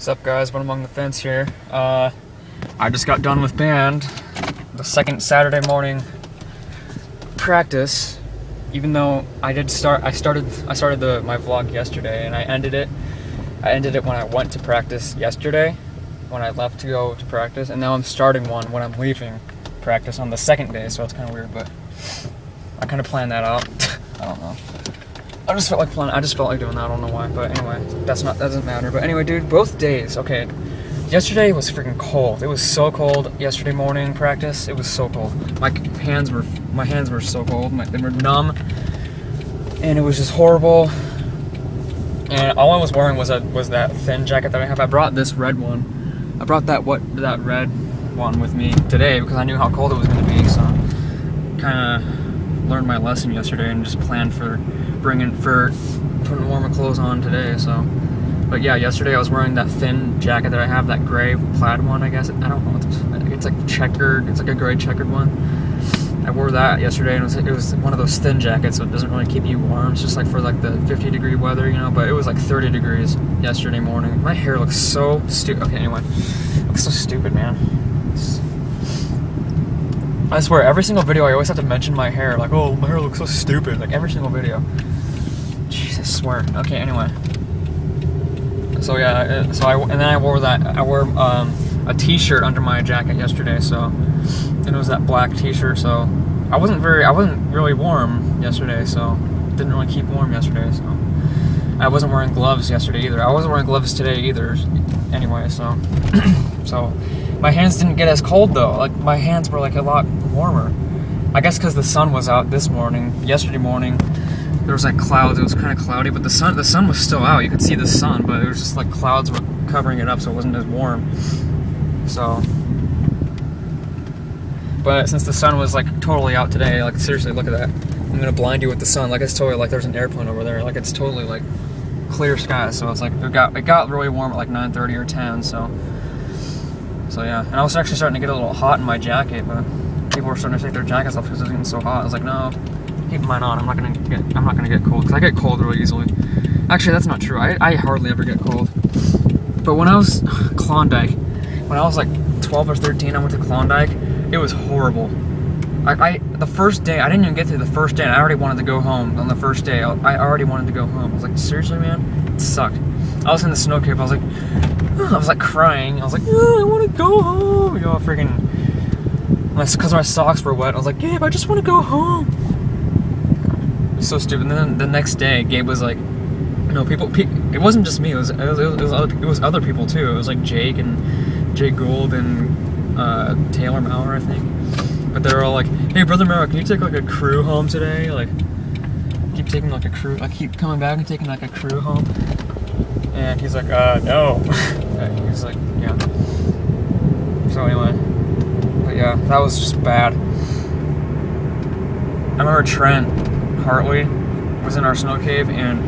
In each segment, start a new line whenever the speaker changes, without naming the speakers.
What's up, guys? One Among the Fence here. I just got done with band, the second Saturday morning practice. Even though I started my vlog yesterday, and I ended it when I went to practice yesterday, when I left to go to practice, and now I'm starting one when I'm leaving practice on the second day. So it's kind of weird, but I kind of planned that out. I don't know. I just felt like doing that. I don't know why, but anyway, that doesn't matter. But anyway, dude, both days. Okay, yesterday was freaking cold. It was so cold. Yesterday morning practice, it was so cold. My hands were so cold. They were numb, and it was just horrible. And all I was wearing was that thin jacket that I have. I brought this red one. I brought that red one with me today because I knew how cold it was going to be. So, kind of learned my lesson yesterday and just planned for putting warmer clothes on today. So, but yeah, yesterday I was wearing that thin jacket that I have, that gray plaid one, I guess. I don't know, it's like checkered, it's like a gray checkered one. I wore that yesterday, and it was one of those thin jackets, so it doesn't really keep you warm. It's just like for like the 50-degree weather, you know, but it was like 30 degrees yesterday morning. My hair looks so stupid. Okay, anyway, it looks so stupid, man. I swear, every single video I always have to mention my hair, like, oh, my hair looks so stupid, like every single video. Jeez, I swear. Okay, anyway. So yeah, and then I wore a t-shirt under my jacket yesterday, so, and it was that black t-shirt, so I wasn't really warm yesterday, so didn't really keep warm yesterday, so I wasn't wearing gloves yesterday either. I wasn't wearing gloves today either, anyway, so so my hands didn't get as cold though. Like, my hands were like a lot warmer. I guess because the sun was out this morning. Yesterday morning, there was like clouds. It was kind of cloudy, but the sun was still out. You could see the sun, but it was just like clouds were covering it up, so it wasn't as warm. So, but since the sun was like totally out today, like seriously, look at that. I'm gonna blind you with the sun. Like, it's totally like there's an airplane over there. Like, it's totally like clear skies. So it's like it got really warm at like 9:30 or 10. So yeah, and I was actually starting to get a little hot in my jacket, but people were starting to take their jackets off because it was getting so hot. I was like, no, keep mine on. I'm not gonna get cold, because I get cold really easily. Actually, that's not true. I hardly ever get cold. But when I was Klondike, when I was like 12 or 13, I went to Klondike. It was horrible. The first day, I didn't even get to the first day, and I already wanted to go home on the first day. I already wanted to go home. I was like, seriously, man? It sucked. I was in the snow cave. I was like crying. I was like, oh, I want to go home. You know, freaking, because my socks were wet. I was like, Gabe, I just want to go home. It's so stupid. And then the next day, Gabe was like, no, it wasn't just me. It was other people too. It was like Jake Gould and Taylor Maurer, I think. But they were all like, hey, Brother Maurer, can you take like a crew home today? Like, keep taking like a crew. I keep coming back and taking like a crew home. And he's like, no. He's like, yeah. So anyway, but yeah, that was just bad. I remember Trent Hartley was in our snow cave, and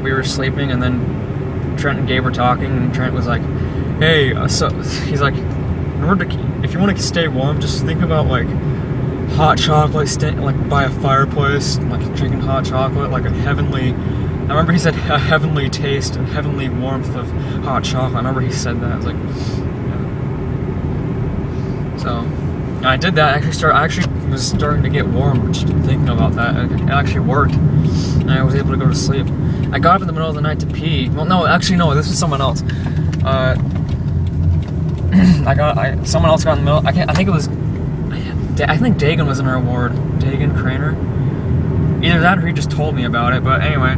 we were sleeping, and then Trent and Gabe were talking, and Trent was like, hey, so he's like, if you want to stay warm, just think about like hot chocolate, like by a fireplace, like drinking hot chocolate, like a heavenly. I remember he said a heavenly taste and heavenly warmth of hot chocolate. I remember he said that. I was like, yeah. So, and I did that. I actually was starting to get warm just thinking about that. It actually worked, and I was able to go to sleep. I got up in the middle of the night to pee. Well, no, actually, no. This was someone else. Someone else got in the middle. I think Dagan was in our ward. Dagan Craner. Either that or he just told me about it. But anyway,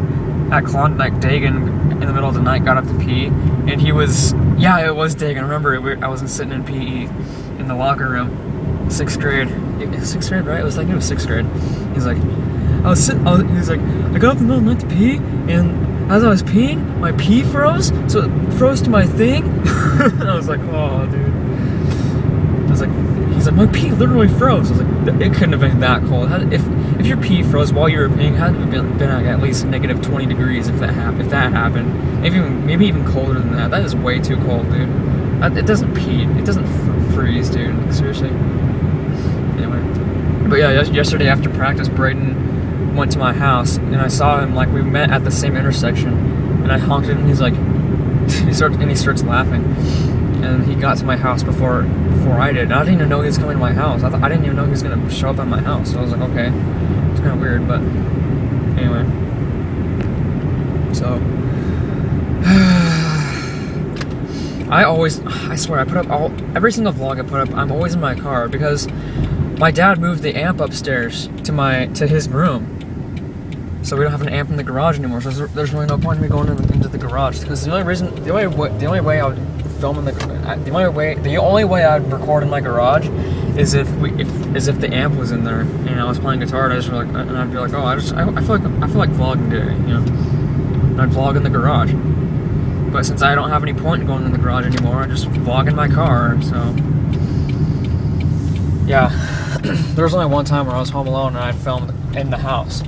at Klondike, Dagan in the middle of the night got up to pee, and it was Dagan. Remember, I was sitting in PE in the locker room, 6th grade. 6th grade, right? It was 6th grade. He's like, I got up in the middle of the night to pee, and as I was peeing, my pee froze, so it froze to my thing. I was like, oh, dude. He's like, my pee literally froze. I was like, it couldn't have been that cold. If your pee froze while you were peeing, it had to have been at least negative 20 degrees if that happened. Maybe even colder than that. That is way too cold, dude. It doesn't pee. It doesn't freeze, dude. Like, seriously. Anyway. But yeah, yesterday after practice, Braden went to my house, and I saw him, like, we met at the same intersection, and I honked at him, and he's like, he starts laughing, and he got to my house before I did. And I didn't even know he was coming to my house. I didn't even know he was gonna show up at my house. So I was like, okay, it's kind of weird, but anyway. So I swear, I put up every single vlog I put up. I'm always in my car because my dad moved the amp upstairs to his room. So we don't have an amp in the garage anymore. So there's really no point in me going into the garage, because the only way I would film in the only way I'd record in my garage is if the amp was in there and I was playing guitar, and I'd be like, oh, I feel like vlogging today, you know. And I'd vlog in the garage. But since I don't have any point in going in the garage anymore, I just vlog in my car. So yeah, there was only one time where I was home alone and I filmed in the house.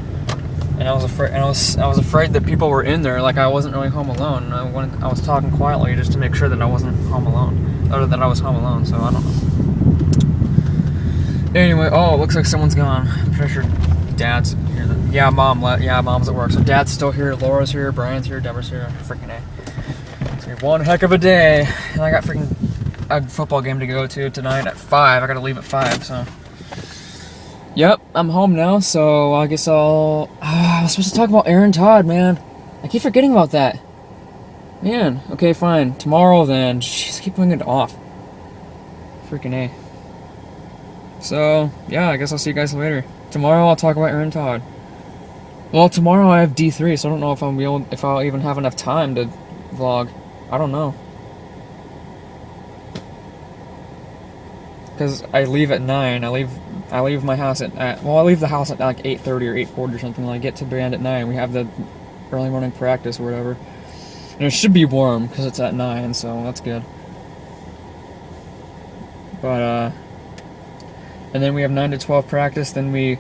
And I was afraid that people were in there, like I wasn't really home alone. And I was talking quietly just to make sure that I wasn't home alone, or that I was home alone. So I don't know. Anyway, oh, it looks like someone's gone. I'm pretty sure Dad's here. Yeah, Mom's at work. So Dad's still here. Laura's here. Brian's here. Deborah's here. Freaking A. It's gonna be one heck of a day. And I got freaking a football game to go to tonight at 5. I gotta leave at 5. So. Yep, I'm home now, so I guess I was supposed to talk about Aaron Todd, man. I keep forgetting about that. Man, okay, fine. Tomorrow then. Jeez, I keep putting it off. Freaking A. So, yeah, I guess I'll see you guys later. Tomorrow I'll talk about Aaron Todd. Well, tomorrow I have D3, so I don't know if I'll even have enough time to vlog. I don't know. Because I leave at 9. I leave my house I leave the house at like 8:30 or 8:40 or something. I get to band at 9. We have the early morning practice or whatever. And it should be warm because it's at 9, so that's good. But, and then we have 9 to 12 practice, then we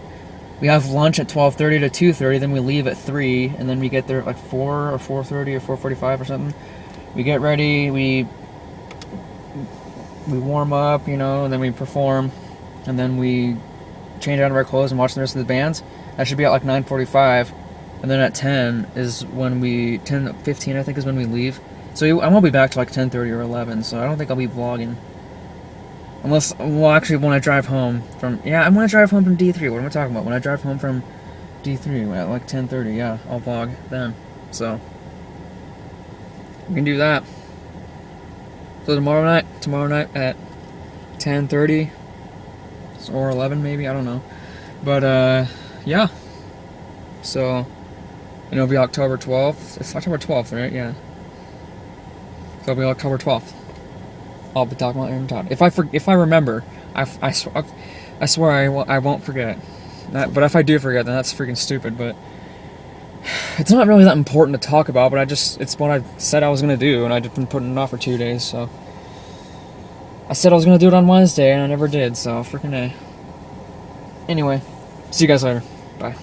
have lunch at 12:30 to 2:30, then we leave at 3, and then we get there at like 4 or 4:30 or 4:45 or something. We get ready, we warm up, you know, and then we perform. And then we change out of our clothes and watch the rest of the bands. That should be at like 9:45. And then at 10 is when 10:15 I think is when we leave. So I won't be back to like 10:30 or 11, so I don't think I'll be vlogging. Unless, well, actually when I drive home from, I'm when I drive home from D3. What am I talking about? When I drive home from D3 at like 10:30, yeah, I'll vlog then. So, we can do that. So tomorrow night at 10:30. Or 11 maybe, I don't know. But, yeah. So, and it'll be October 12th. It's October 12th, right? Yeah. So it'll be October 12th. I'll be talking about Aaron Todd. If I remember, I swear I won't forget. But if I do forget, then that's freaking stupid. But it's not really that important to talk about, but it's what I said I was going to do, and I've just been putting it off for 2 days, so. I said I was going to do it on Wednesday, and I never did, so freaking A. Anyway, see you guys later. Bye.